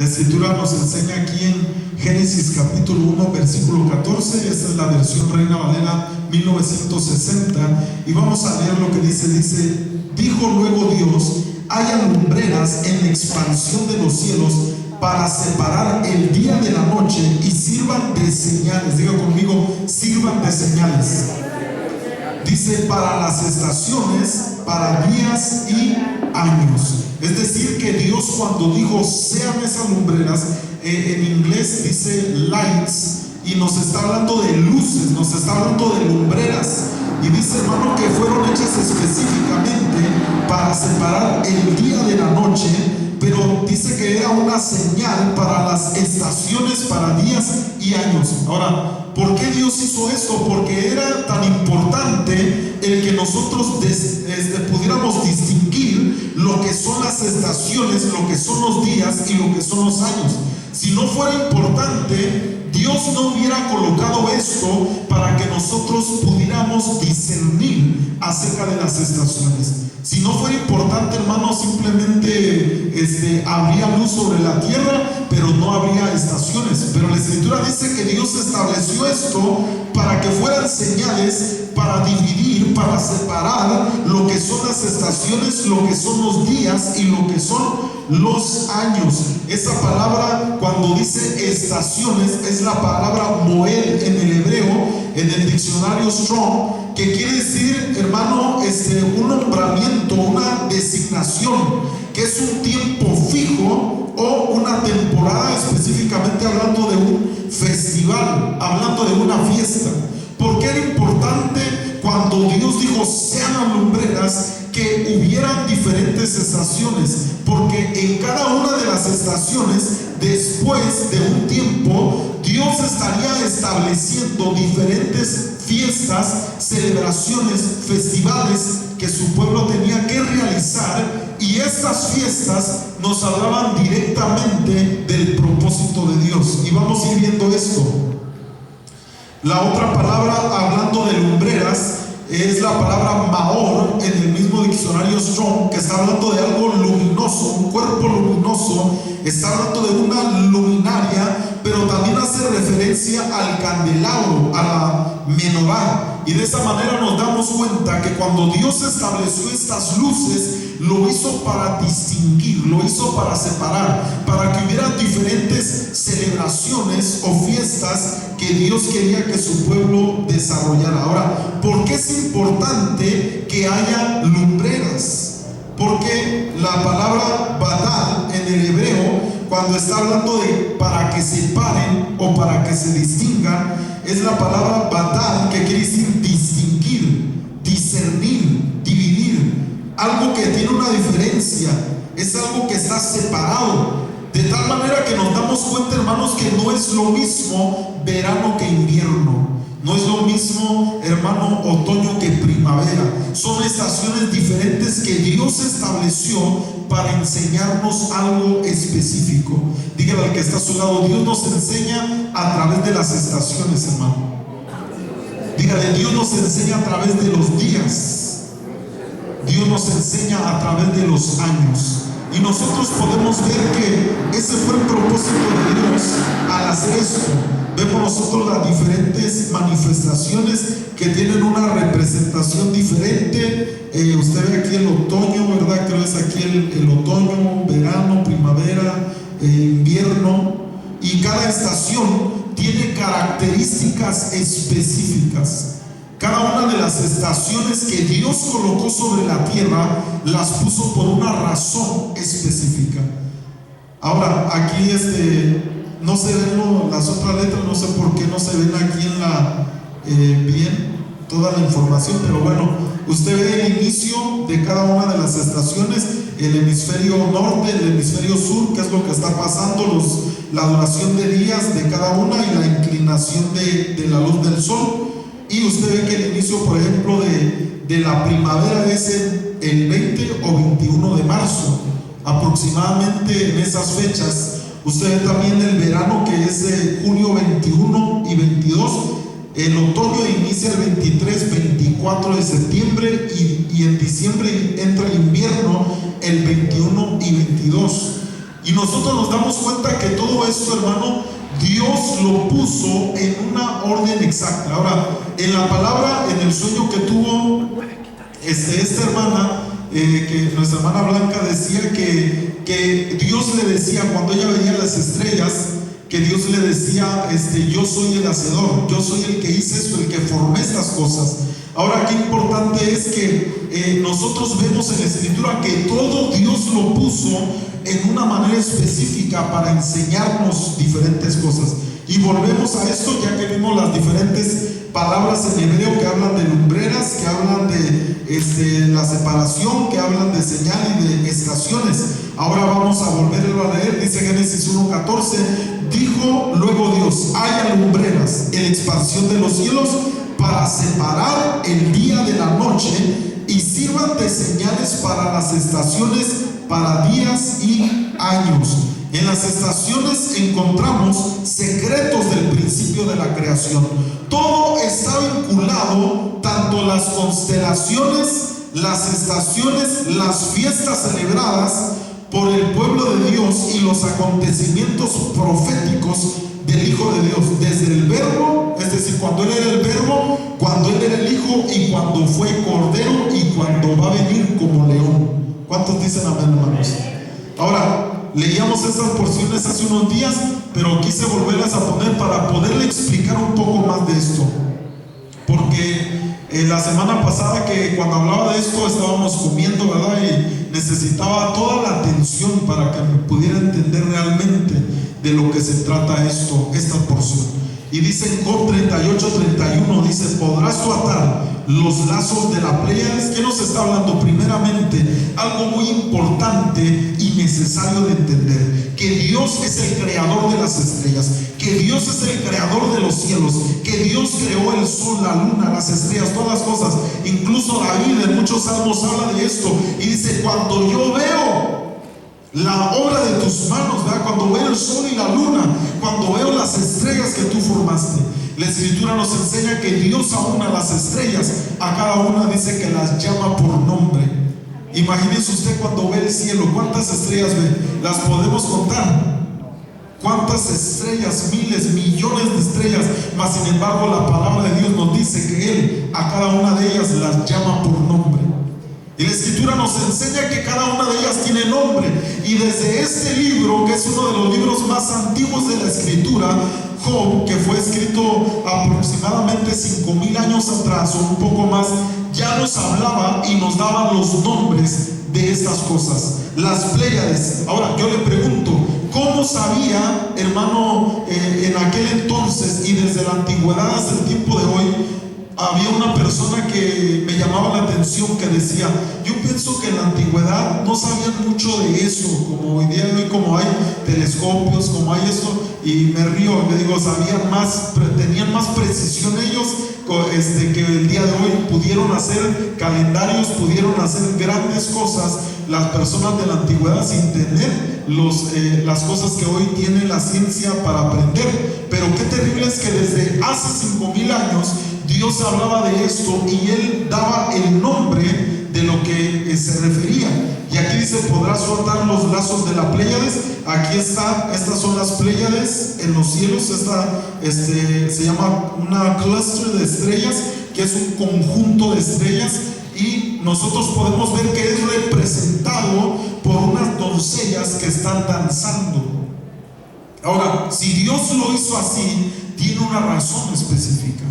La escritura nos enseña aquí en Génesis capítulo 1 versículo 14. Esta es la versión Reina Valera 1960, y vamos a leer lo que dice. Dijo luego Dios: haya lumbreras en la expansión de los cielos para separar el día de la noche, y sirvan de señales. Diga conmigo: sirvan de señales. Dice: para las estaciones, para días y años. Es decir, que Dios, cuando dijo sean esas lumbreras, en inglés dice lights, y nos está hablando de luces, nos está hablando de lumbreras. Y dice, hermano, que fueron hechas específicamente para separar el día de la noche, pero dice que era una señal para las estaciones, para días y años. Ahora, ¿por qué Dios hizo esto? Porque era tan importante el que nosotros pudiéramos distinguir lo que son las estaciones, lo que son los días y lo que son los años. Si no fuera importante, Dios no hubiera colocado esto para que nosotros pudiéramos discernir acerca de las estaciones. Si no fuera importante, hermano, simplemente habría luz sobre la tierra, pero no habría estaciones. Pero la escritura dice que Dios estableció esto para que fueran señales, para dividir, para separar lo que son las estaciones, lo que son los días y lo que son los años. Esa palabra, cuando dice estaciones, es la palabra moed en el hebreo, en el diccionario Strong, que quiere decir, hermano, un nombramiento, una designación, que es un tiempo fijo o una temporada, específicamente hablando de un festival, hablando de una fiesta. ¿Por qué era importante cuando Dios dijo sean las lumbreras que hubieran diferentes estaciones? Porque en cada una de las estaciones, después de un tiempo, Dios estaría estableciendo diferentes fiestas, celebraciones, festivales que su pueblo tenía que realizar, y estas fiestas nos hablaban directamente del propósito de Dios. Y vamos a ir viendo esto. La otra palabra, hablando de lumbreras, es la palabra Maor en el mismo diccionario Strong, que está hablando de algo luminoso, un cuerpo luminoso. Está hablando de una luminaria, pero también hace referencia al candelabro, a la menorá. Y de esa manera nos damos cuenta que cuando Dios estableció estas luces, lo hizo para distinguir, lo hizo para separar, para que hubiera diferentes celebraciones o fiestas que Dios quería que su pueblo desarrollara. Ahora, ¿por qué es importante que haya lumbreras? Porque la palabra badal en el hebreo, cuando está hablando de para que separen o para que se distingan, es la palabra badal, que quiere decir distinguir, discernir, dividir. Algo que tiene una diferencia, es algo que está separado, de tal manera que nos damos cuenta, hermanos, que no es lo mismo verano que invierno, no es lo mismo, hermano, otoño que primavera. Son estaciones diferentes que Dios estableció para enseñarnos algo específico. Dígale al que está a su lado: Dios nos enseña a través de las estaciones, hermano. Dígale: Dios nos enseña a través de los días. Dios nos enseña a través de los años. Y nosotros podemos ver que ese fue el propósito de Dios al hacer esto. Vemos nosotros las diferentes manifestaciones que tienen una representación diferente. Usted ve aquí el otoño, ¿verdad? Creo que es aquí el otoño, verano, primavera, invierno. Y cada estación tiene características específicas. Cada una de las estaciones que Dios colocó sobre la tierra las puso por una razón específica. Ahora, aquí no se ven las otras letras, no sé por qué no se ven aquí en la bien toda la información, pero bueno, usted ve el inicio de cada una de las estaciones, el hemisferio norte, el hemisferio sur, que es lo que está pasando, la duración de días de cada una y la inclinación de la luz del sol. Y usted ve que el inicio, por ejemplo, de la primavera es el 20 o 21 de marzo, aproximadamente en esas fechas. Usted ve también el verano, que es de junio 21 y 22. El otoño inicia el 23, 24 de septiembre y en diciembre entra el invierno el 21 y 22. Y nosotros nos damos cuenta que todo esto, hermano, Dios lo puso en una orden exacta. Ahora, en la palabra, en el sueño que tuvo esta hermana, que nuestra hermana Blanca decía que Dios le decía, cuando ella veía las estrellas, que Dios le decía, yo soy el hacedor, yo soy el que hice esto, el que formé estas cosas. Ahora, qué importante es que nosotros vemos en la Escritura que todo Dios lo puso en una manera específica para enseñarnos diferentes cosas. Y volvemos a esto, ya que vimos las diferentes palabras en hebreo que hablan de lumbreras, que hablan de la separación, que hablan de señal y de estaciones. Ahora vamos a volverlo a leer. Dice Génesis 1:14: dijo luego Dios, haya lumbreras en expansión de los cielos para separar el día de la noche, y sirvan de señales para las estaciones, para días y años. En las estaciones encontramos secretos del principio de la creación. Todo está vinculado, tanto las constelaciones, las estaciones, las fiestas celebradas por el pueblo de Dios y los acontecimientos proféticos del Hijo de Dios, desde el verbo, es decir, cuando Él era el verbo, cuando Él era el Hijo, y cuando fue cordero, y cuando va a venir como león. ¿Cuántos dicen amén, hermanos? Ahora, leíamos estas porciones hace unos días, pero quise volverlas a poner para poderle explicar un poco más de esto, porque la semana pasada, que cuando hablaba de esto estábamos comiendo, ¿verdad? Y necesitaba toda la atención para que me pudiera entender realmente de lo que se trata esta porción. Y dice en Job 38:31, dice: podrás tú atar los lazos de la Pléyades. ¿Qué nos está hablando? Primeramente, algo muy importante y necesario de entender: que Dios es el creador de las estrellas, que Dios es el creador de los cielos, que Dios creó el sol, la luna, las estrellas, todas las cosas. Incluso David en muchos salmos habla de esto y dice: cuando yo veo la obra de tus manos, ¿verdad? Cuando veo el sol y la luna, cuando veo las estrellas que tú formaste. La Escritura nos enseña que Dios aúna a las estrellas, a cada una dice que las llama por nombre. Imagínese usted cuando ve el cielo, ¿cuántas estrellas ve? ¿Las podemos contar? ¿Cuántas estrellas? Miles, millones de estrellas. Mas sin embargo la palabra de Dios nos dice que Él a cada una de ellas las llama por nombre. Y la Escritura nos enseña que cada una de ellas tiene nombre. Y desde este libro, que es uno de los libros más antiguos de la Escritura, Job, que fue escrito aproximadamente 5,000 años atrás o un poco más, ya nos hablaba y nos daba los nombres de estas cosas, las Pléyades. Ahora yo le pregunto, ¿cómo sabía, hermano, en aquel entonces y desde la antigüedad hasta el tiempo de hoy? Había una persona que me llamaba la atención, que decía: yo pienso que en la antigüedad no sabían mucho de eso, como hoy día, como hay telescopios, como hay esto, y me río, me digo, sabían más, tenían más precisión ellos, que el día de hoy pudieron hacer calendarios, pudieron hacer grandes cosas, las personas de la antigüedad, sin tener las cosas que hoy tiene la ciencia para aprender. Pero qué terrible es que desde hace 5,000 años Dios hablaba de esto y Él daba el nombre de lo que se refería. Y aquí dice: podrás soltar los lazos de la Pléyades. Aquí está, estas son las Pléyades en los cielos. Se llama una cluster de estrellas, que es un conjunto de estrellas, y nosotros podemos ver que es representado por unas doncellas que están danzando. Ahora, si Dios lo hizo así, tiene una razón específica.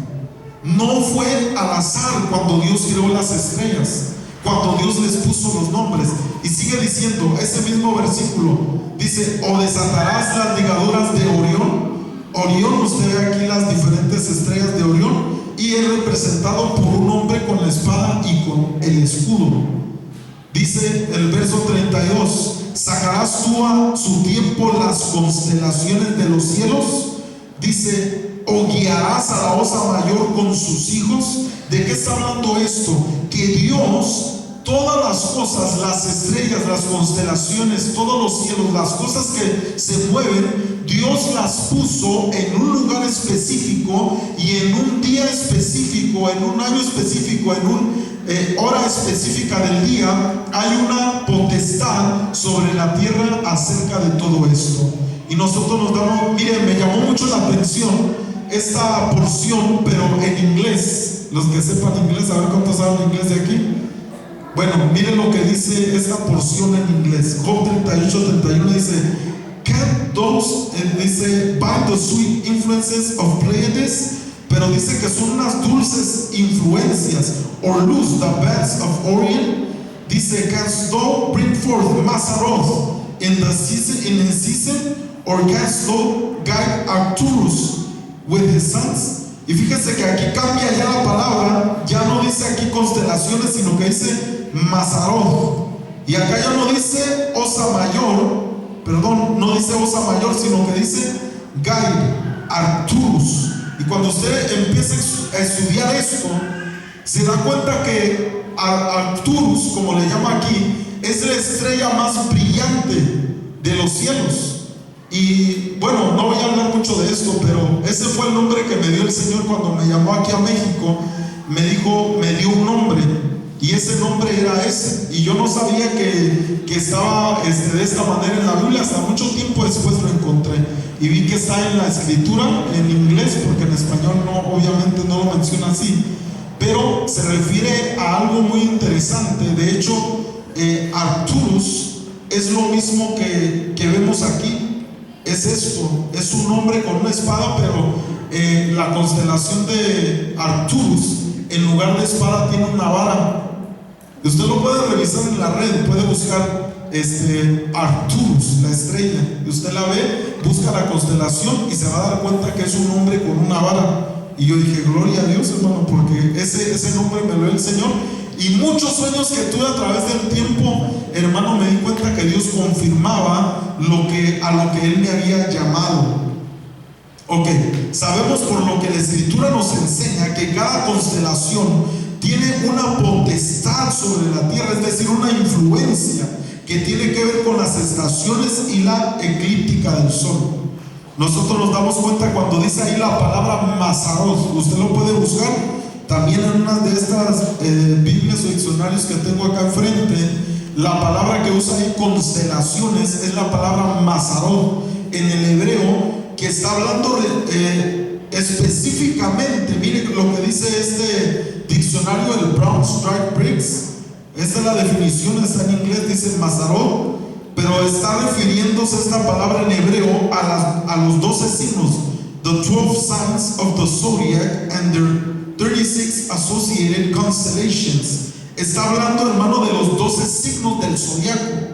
No fue al azar cuando Dios creó las estrellas, cuando Dios les puso los nombres. Y sigue diciendo, ese mismo versículo dice: o desatarás las ligaduras de Orión. Orión, usted ve aquí las diferentes estrellas de Orión, y es representado por un hombre con la espada y con el escudo. Dice el verso 32: sacarás tú a su tiempo las constelaciones de los cielos. Dice: o guiarás a la osa mayor con sus hijos. ¿De qué está hablando esto? Que Dios, todas las cosas, las estrellas, las constelaciones, todos los cielos, las cosas que se mueven, Dios las puso en un lugar específico y en un día específico, en un año específico, en un hora específica del día, hay una potestad sobre la tierra acerca de todo esto. Y nosotros nos damos, miren, me llamó mucho la atención esta porción, pero en inglés. Los que sepan inglés, a ver cuántos saben inglés de aquí. Bueno, miren lo que dice esta porción en inglés. Job 38:31 dice: Can't those, dice, by the sweet influences of Pleiades, pero dice que son unas dulces influencias, or lose the beds of Orion. Dice: Canst thou bring forth Mazaroth in the season, or canst thou guide Arcturus with his sons? Y fíjese que aquí cambia ya la palabra, ya no dice aquí constelaciones, sino que dice Mazaroth. Y acá ya no dice Osa Mayor, perdón, no dice Osa Mayor, sino que dice Guide, Arcturus. Y cuando usted empieza a estudiar esto, se da cuenta que Arcturus, como le llama aquí, es la estrella más brillante de los cielos. Y bueno, no voy a hablar mucho de esto, pero ese fue el nombre que me dio el Señor cuando me llamó aquí a México. Me dio un nombre, y ese nombre era ese. Y yo no sabía que estaba de esta manera en la Biblia. Hasta mucho tiempo después lo encontré y vi que está en la escritura en inglés, porque en español no, obviamente no lo menciona así, pero se refiere a algo muy interesante. De hecho, Arcturus es lo mismo que vemos aquí. Es esto, es un hombre con una espada, pero la constelación de Arcturus, en lugar de espada, tiene una vara. Usted lo puede revisar en la red, puede buscar Arcturus, la estrella, y usted la ve, busca la constelación y se va a dar cuenta que es un hombre con una vara. Y yo dije: gloria a Dios, hermano, porque ese nombre me lo dio el Señor. Y muchos sueños que tuve a través del tiempo, hermano, me di cuenta que Dios confirmaba a lo que Él me había llamado. Ok, sabemos por lo que la Escritura nos enseña que cada constelación tiene una potestad sobre la tierra, es decir, una influencia que tiene que ver con las estaciones y la eclíptica del sol. Nosotros nos damos cuenta cuando dice ahí la palabra Mazaroth, usted lo puede buscar. También en una de estas Biblias o diccionarios que tengo acá enfrente, la palabra que usa ahí constelaciones es la palabra Mazaroth en el hebreo, que está hablando específicamente. Mire lo que dice este diccionario, el Brown Strike Briggs. Esta es la definición, está en inglés, dice Mazaroth, pero está refiriéndose esta palabra en hebreo a los 12 signos, the 12 signs of the zodiac and their 36 associated constellations. Está hablando, hermano, de los 12 signos del zodiaco.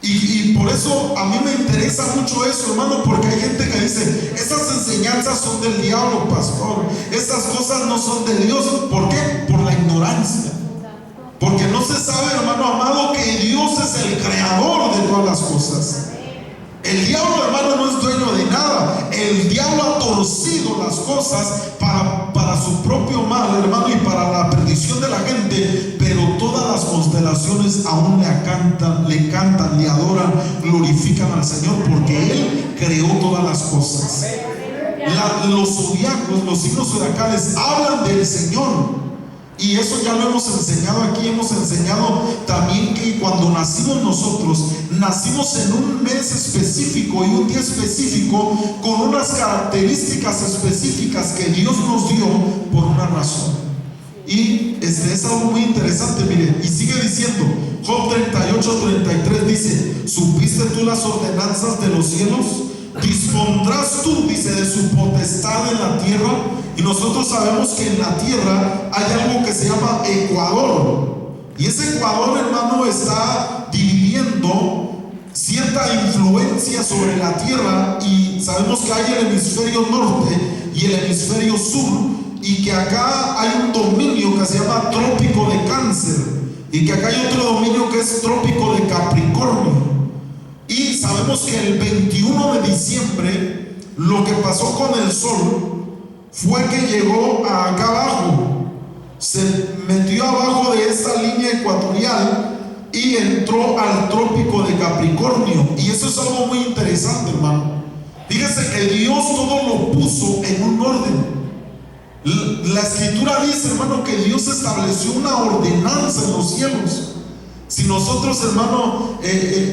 Y por eso a mí me interesa mucho eso, hermano, porque hay gente que dice: esas enseñanzas son del diablo, pastor, estas cosas no son de Dios. ¿Por qué? Por la ignorancia. Porque no se sabe, hermano amado, que Dios es el creador de todas las cosas. El diablo, hermano, no es dueño de nada. El diablo ha torcido las cosas para su propio mal, hermano, y para la perdición de la gente. Pero todas las constelaciones aún le cantan, le adoran, glorifican al Señor, porque Él creó todas las cosas. Los zodiacos, los signos zodiacales hablan del Señor. Y eso ya lo hemos enseñado aquí. Hemos enseñado también que cuando nacimos nosotros, nacimos en un mes específico y un día específico, con unas características específicas que Dios nos dio por una razón. Y es algo muy interesante, miren. Y sigue diciendo, Job 38:33 dice: ¿supiste tú las ordenanzas de los cielos? ¿Dispondrás tú, dice, de su potestad en la tierra? Y nosotros sabemos que en la tierra hay algo que se llama ecuador. Y ese ecuador, hermano, está dividiendo cierta influencia sobre la tierra. Y sabemos que hay el hemisferio norte y el hemisferio sur. Y que acá hay un dominio que se llama trópico de Cáncer. Y que acá hay otro dominio que es trópico de Capricornio. Y sabemos que el 21 de diciembre lo que pasó con el sol fue que llegó acá abajo, se metió abajo de esta línea ecuatorial y entró al trópico de Capricornio. Y eso es algo muy interesante, hermano. Fíjese que Dios todo lo puso en un orden. La escritura dice, hermano, que Dios estableció una ordenanza en los cielos. Si nosotros, hermano,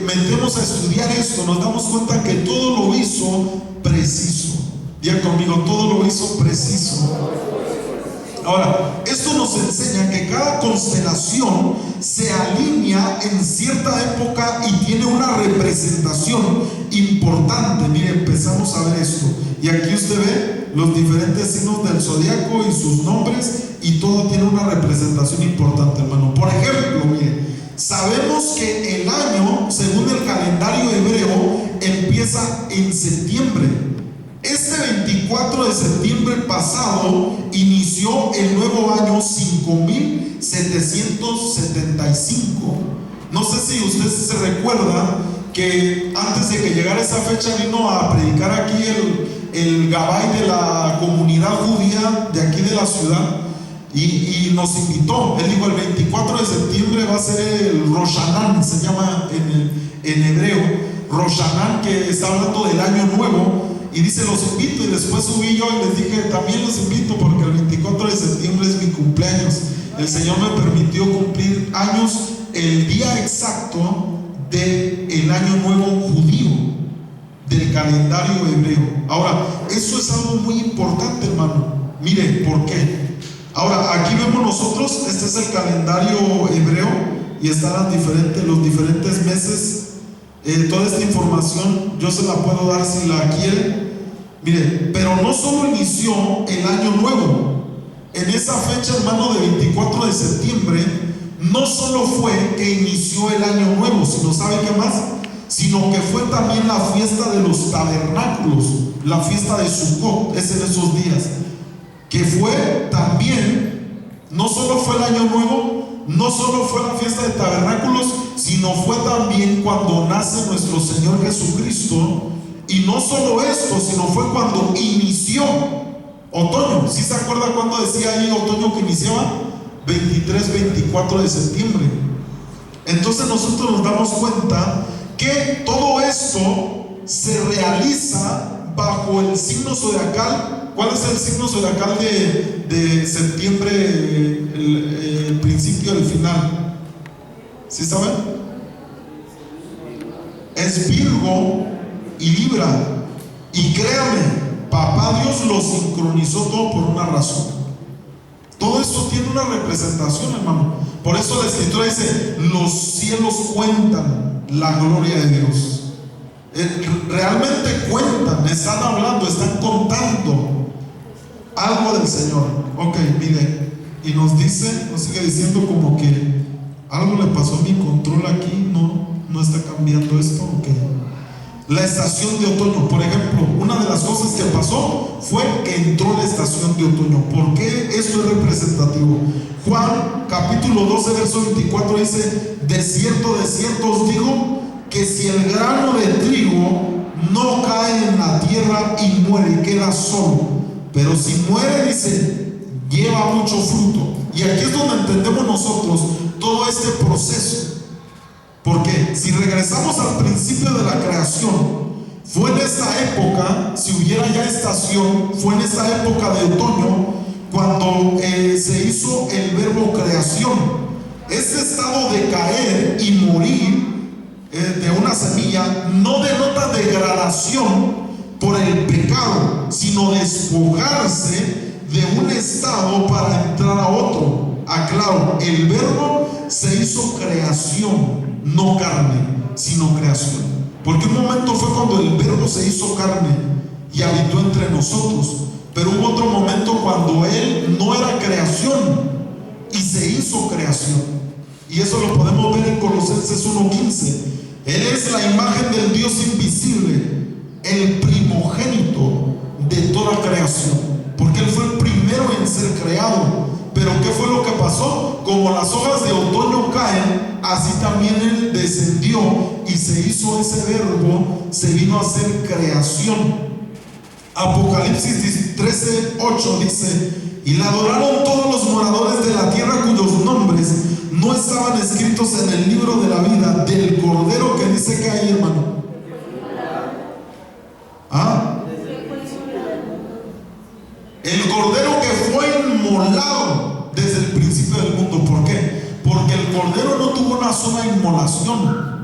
metemos a estudiar esto, nos damos cuenta que todo lo hizo preciso. Diga conmigo, todo lo hizo preciso. Ahora, esto nos enseña que cada constelación se alinea en cierta época y tiene una representación importante. Mire, empezamos a ver esto. Y aquí usted ve los diferentes signos del zodiaco y sus nombres, y todo tiene una representación importante, hermano. Por ejemplo, mire, sabemos que el año, según el calendario hebreo, empieza en septiembre. Este 24 de septiembre pasado inició el nuevo año 5775. No sé si usted se recuerda que antes de que llegara esa fecha vino a predicar aquí el gabay de la comunidad judía de aquí de la ciudad, y nos invitó. Él dijo, el 24 de septiembre va a ser el Rosh Hashanah, se llama en hebreo, Rosh Hashanah, que está hablando del año nuevo. Y dice, los invito. Y después subí yo y les dije, también los invito, porque el 24 de septiembre es mi cumpleaños. El Señor me permitió cumplir años el día exacto del año nuevo judío, del calendario hebreo. Ahora, eso es algo muy importante, hermano. Mire, ¿por qué? Ahora, aquí vemos nosotros, este es el calendario hebreo, y están los diferentes meses. Toda esta información yo se la puedo dar si la quiere. Mire, pero no solo inició el año nuevo. En esa fecha, hermano, de 24 de septiembre, no solo fue que inició el año nuevo, sino, ¿sabe qué más? Sino que fue también la fiesta de los tabernáculos, la fiesta de Sukkot, es en esos días. Que fue también, no solo fue el año nuevo, no solo fue la fiesta de tabernáculos, sino fue también cuando nace nuestro Señor Jesucristo. Y no solo esto, sino fue cuando inició otoño. ¿Sí se acuerda cuando decía ahí otoño que iniciaba? 23-24 de septiembre. Entonces nosotros nos damos cuenta que todo esto se realiza bajo el signo zodiacal. ¿Cuál es el signo zodiacal de septiembre, el principio y el final? ¿Sí saben? Es Virgo y Libra. Y créame, papá Dios lo sincronizó todo por una razón. Todo esto tiene una representación, hermano. Por eso la escritura dice, los cielos cuentan la gloria de Dios. Realmente cuentan, están hablando, están contando algo del Señor. Ok, mire, y nos sigue diciendo como que algo le pasó a mi control aquí, no está cambiando esto. Ok. La estación de otoño, por ejemplo, una de las cosas que pasó fue que entró la estación de otoño. ¿Por qué esto es representativo? Juan capítulo 12 verso 24 dice, de cierto os digo, que si el grano de trigo no cae en la tierra y muere, queda solo, pero si muere, dice, lleva mucho fruto. Y aquí es donde entendemos nosotros todo este proceso. Porque si regresamos al principio de la creación, fue en esta época, si hubiera ya estación, fue en esta época de otoño cuando se hizo el verbo creación. Este estado de caer y morir de una semilla no denota degradación por el pecado, sino despojarse de un estado para entrar a otro. Aclaro, el verbo se hizo creación, no carne, sino creación. Porque un momento fue cuando el verbo se hizo carne y habitó entre nosotros, pero hubo otro momento cuando él no era creación y se hizo creación. Y eso lo podemos ver en Colosenses 1:15. Él es la imagen del Dios invisible, el primogénito de toda creación, porque él fue el primero en ser creado. Pero ¿qué fue lo que pasó? Como las hojas de otoño caen, así también él descendió y se hizo ese verbo, se vino a hacer creación. Apocalipsis 13:8 dice, y la adoraron todos los moradores de la tierra cuyos nombres no estaban escritos en el libro de la vida del Cordero. Que dice que hay, hermano. ¿Ah? El cordero que fue inmolado desde el principio del mundo. ¿Por qué? Porque el cordero no tuvo una sola inmolación.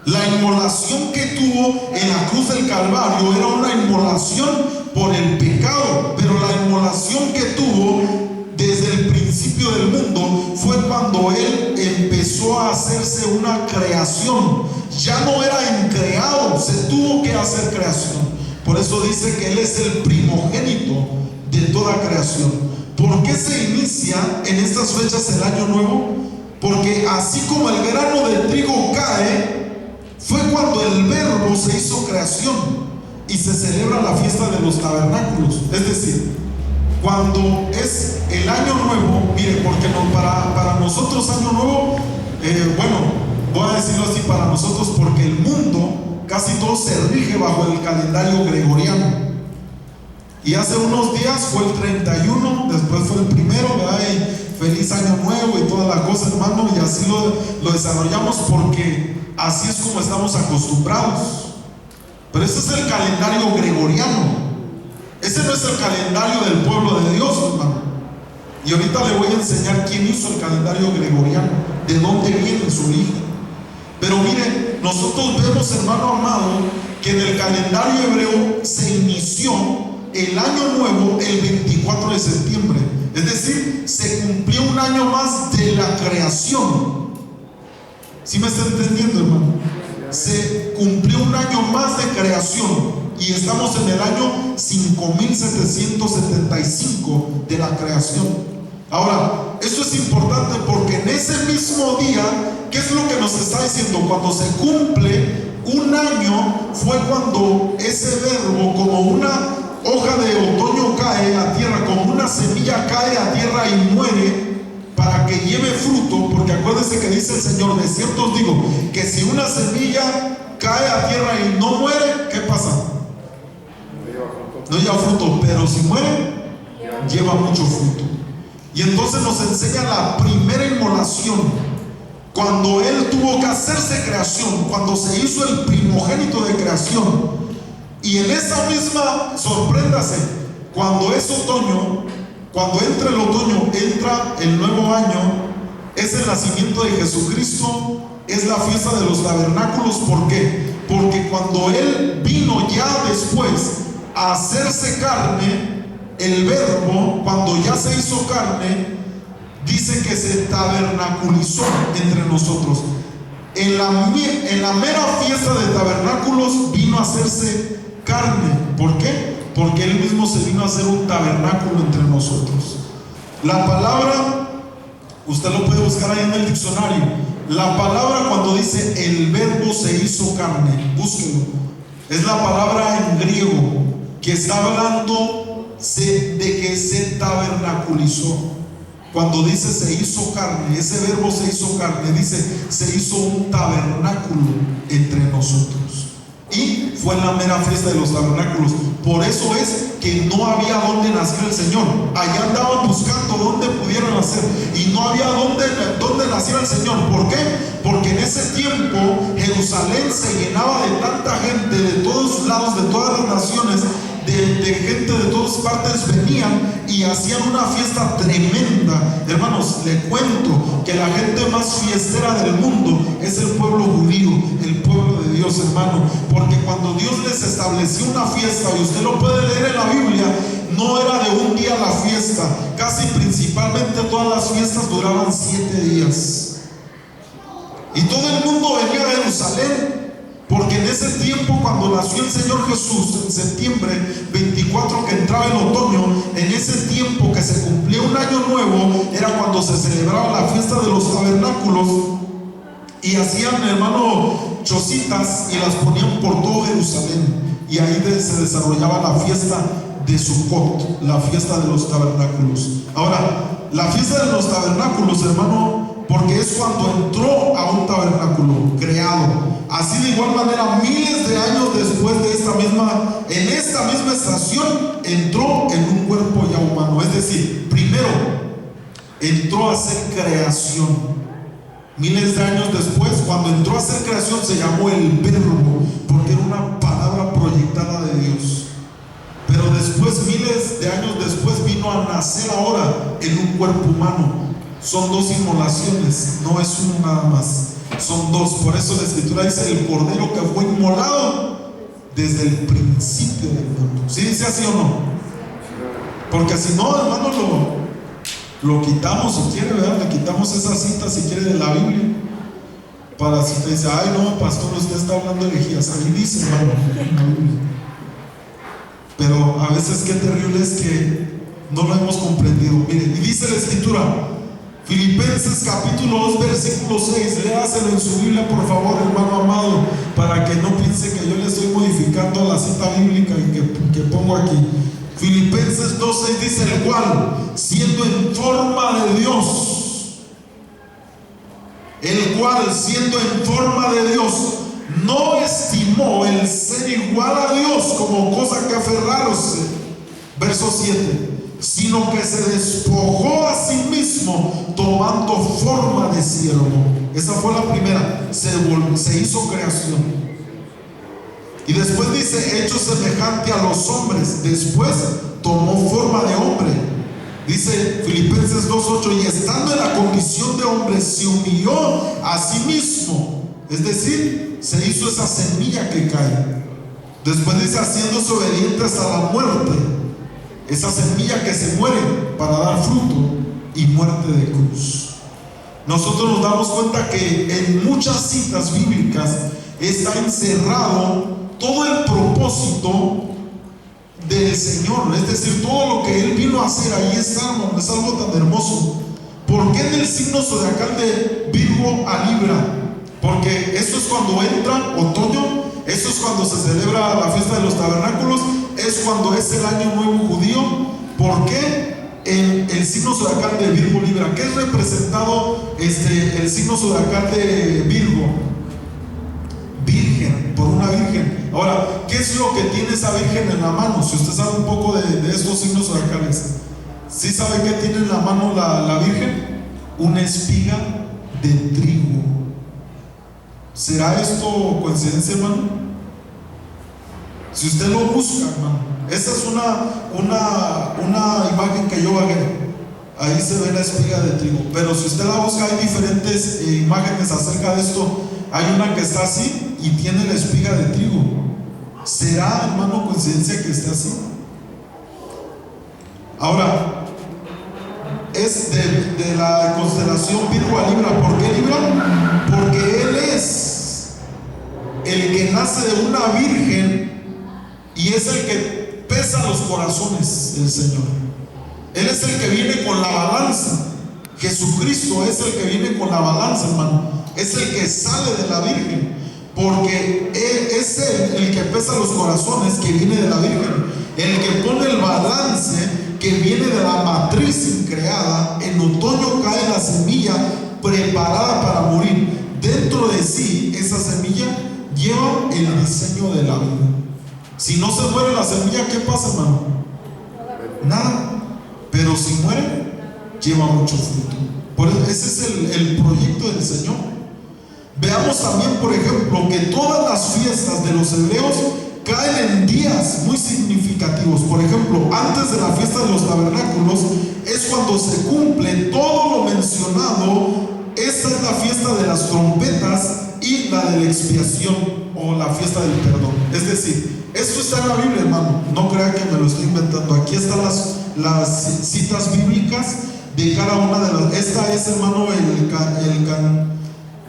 La inmolación que tuvo en la cruz del Calvario era una inmolación por el pecado, pero la inmolación que tuvo desde el principio del mundo fue cuando Él empezó a hacerse una creación. Ya no era increado, se tuvo que hacer creación. Por eso dice que Él es el primogénito de toda creación. ¿Por qué se inicia en estas fechas el año nuevo? Porque así como el grano de trigo cae, fue cuando el Verbo se hizo creación y se celebra la fiesta de los tabernáculos. Es decir, cuando es el año nuevo, mire, porque no, para nosotros año nuevo, bueno, voy a decirlo así para nosotros, porque el mundo casi todo se rige bajo el calendario gregoriano. Y hace unos días fue el 31, después fue el primero, ¿verdad? Y feliz año nuevo y toda la cosa, hermano, y así lo desarrollamos porque así es como estamos acostumbrados. Pero ese es el calendario gregoriano. Ese no es el calendario del pueblo de Dios, hermano. Y ahorita le voy a enseñar quién hizo el calendario gregoriano, de dónde viene su origen. Pero mire, nosotros vemos, hermano amado, que en el calendario hebreo se inició el año nuevo el 24 de septiembre. Es decir, se cumplió un año más de la creación. ¿Sí me está entendiendo, hermano? Se cumplió un año más de creación y estamos en el año 5775 de la creación. Ahora, esto es importante porque en ese mismo día, ¿qué es lo que nos está diciendo? Cuando se cumple un año, fue cuando ese verbo, como una hoja de otoño, cae a tierra, como una semilla cae a tierra y muere, para que lleve fruto. Porque acuérdense que dice el Señor: de cierto os digo que si una semilla cae a tierra y no muere, ¿qué pasa? No lleva fruto, pero si muere, lleva mucho fruto. Y entonces nos enseña la primera inmolación, cuando Él tuvo que hacerse creación, cuando se hizo el primogénito de creación. Y en esa misma, sorpréndase, cuando es otoño, cuando entra el otoño, entra el nuevo año, es el nacimiento de Jesucristo, es la fiesta de los tabernáculos. ¿Por qué? Porque cuando Él vino ya después a hacerse carne, el Verbo, cuando ya se hizo carne, dice que se tabernaculizó entre nosotros. En la mera fiesta de tabernáculos vino a hacerse carne. ¿Por qué? Porque Él mismo se vino a hacer un tabernáculo entre nosotros. La palabra, usted lo puede buscar ahí en el diccionario. La palabra cuando dice el Verbo se hizo carne, búsquelo. Es la palabra en griego que está hablando de que se tabernaculizó. Cuando dice se hizo carne, ese verbo se hizo carne, dice se hizo un tabernáculo entre nosotros. Y fue en la mera fiesta de los tabernáculos. Por eso es que no había dónde nacer el Señor. Allá andaban buscando dónde pudieran nacer y no había dónde naciera el Señor. ¿Por qué? Porque en ese tiempo Jerusalén se llenaba de tanta gente de todos lados, de todas las naciones, de gente de todas partes venían y hacían una fiesta tremenda. Hermanos, le cuento que la gente más fiestera del mundo es el pueblo judío, el pueblo de Dios, hermano. Porque cuando Dios les estableció una fiesta, y usted lo puede leer en la Biblia, no era de un día la fiesta. Casi principalmente todas las fiestas duraban 7 días. Y todo el mundo venía a Jerusalén. Porque en ese tiempo, cuando nació el Señor Jesús, en septiembre 24, que entraba el otoño, en ese tiempo que se cumplía un año nuevo, era cuando se celebraba la fiesta de los tabernáculos. Y hacían, hermano, chocitas y las ponían por todo Jerusalén. Y ahí se desarrollaba la fiesta de Sukkot, la fiesta de los tabernáculos. Ahora, la fiesta de los tabernáculos, hermano, porque es cuando entró a un tabernáculo creado. Así de igual manera, miles de años después de en esta misma estación, entró en un cuerpo ya humano. Es decir, primero entró a hacer creación. Miles de años después, cuando entró a hacer creación, se llamó el Verbo, porque era una palabra proyectada de Dios. Pero después, miles de años después, vino vino a nacer ahora en un cuerpo humano. Son dos inmolaciones, no es uno nada más, son dos. Por eso la Escritura dice el cordero que fue inmolado desde el principio del mundo. ¿Sí dice así o no? Porque si no, hermano, lo quitamos si quiere, ¿verdad? Le quitamos esa cita si quiere de la Biblia. Para si usted dice, ay no, pastor, usted está hablando de herejías. Ahí dice, hermano, en la Biblia. Pero a veces qué terrible es que no lo hemos comprendido. Miren, y dice la Escritura, Filipenses capítulo 2 versículo 6, léaselo en su Biblia por favor, hermano amado, para que no piense que yo le estoy modificando la cita bíblica que pongo aquí. Filipenses 2:6 dice, el cual, siendo en forma de Dios, no estimó el ser igual a Dios como cosa que aferrarse, verso 7, sino que se despojó a sí mismo tomando forma de siervo. Esa fue la primera, se hizo creación. Y después dice, hecho semejante a los hombres, después tomó forma de hombre. Dice Filipenses 2:8, y estando en la condición de hombre, se humilló a sí mismo. Es decir, se hizo esa semilla que cae. Después dice, haciéndose obediente hasta la muerte. Esa semilla que se muere para dar fruto y muerte de cruz. Nosotros nos damos cuenta que en muchas citas bíblicas está encerrado todo el propósito del Señor, es decir, todo lo que Él vino a hacer. Ahí está, hermano, es algo tan hermoso. ¿Por qué en el signo zodiacal de Virgo a Libra? Porque esto es cuando entra otoño, esto es cuando se celebra la fiesta de los tabernáculos, es cuando es el año nuevo judío. ¿Por qué en el signo zodiacal de Virgo Libra? ¿Qué es representado el signo zodiacal de Virgo? Virgen, por una virgen. Ahora, ¿qué es lo que tiene esa virgen en la mano? Si usted sabe un poco de estos signos zodiacales, ¿sí sabe qué tiene en la mano la virgen? Una espiga de trigo. ¿Será esto coincidencia, hermano? Si usted lo busca, hermano, esa es una imagen que yo hago. Ahí se ve la espiga de trigo. Pero si usted la busca, hay diferentes imágenes acerca de esto. Hay una que está así y tiene la espiga de trigo. ¿Será, hermano, coincidencia que esté así? Ahora, es de la constelación Virgo a Libra. ¿Por qué Libra? Porque él es el que nace de una virgen y es el que pesa los corazones del Señor. Él es el que viene con la balanza. Jesucristo es el que viene con la balanza, hermano. Es el que sale de la virgen, porque es él el que pesa los corazones, que viene de la virgen, el que pone el balance, que viene de la matriz increada. En otoño cae la semilla preparada para morir. Dentro de sí, esa semilla lleva el diseño de la vida. Si no se muere la semilla, ¿qué pasa, hermano? Nada. Pero si muere, lleva mucho fruto. Por eso, ese es el proyecto del Señor. Veamos también, por ejemplo, que todas las fiestas de los hebreos caen en días muy significativos. Por ejemplo, antes de la fiesta de los tabernáculos es cuando se cumple todo lo mencionado. Esta es la fiesta de las trompetas y la de la expiación, o la fiesta del perdón. Es decir, esto está en la Biblia, hermano. No crea que me lo estoy inventando. Aquí están las citas bíblicas de cada una de las. Esta es, hermano, el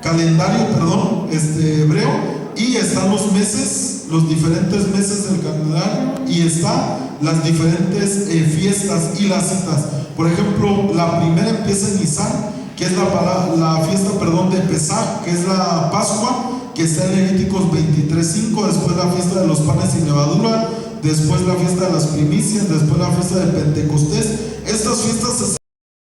calendario, hebreo, y están los meses, los diferentes meses del calendario, y están las diferentes fiestas y las citas. Por ejemplo, la primera empieza en Nisan, que es la fiesta, de Pesaj, que es la Pascua, que está en Levíticos 23:5. Después la fiesta de los panes sin levadura, después la fiesta de las primicias, después la fiesta de Pentecostés. Estas fiestas se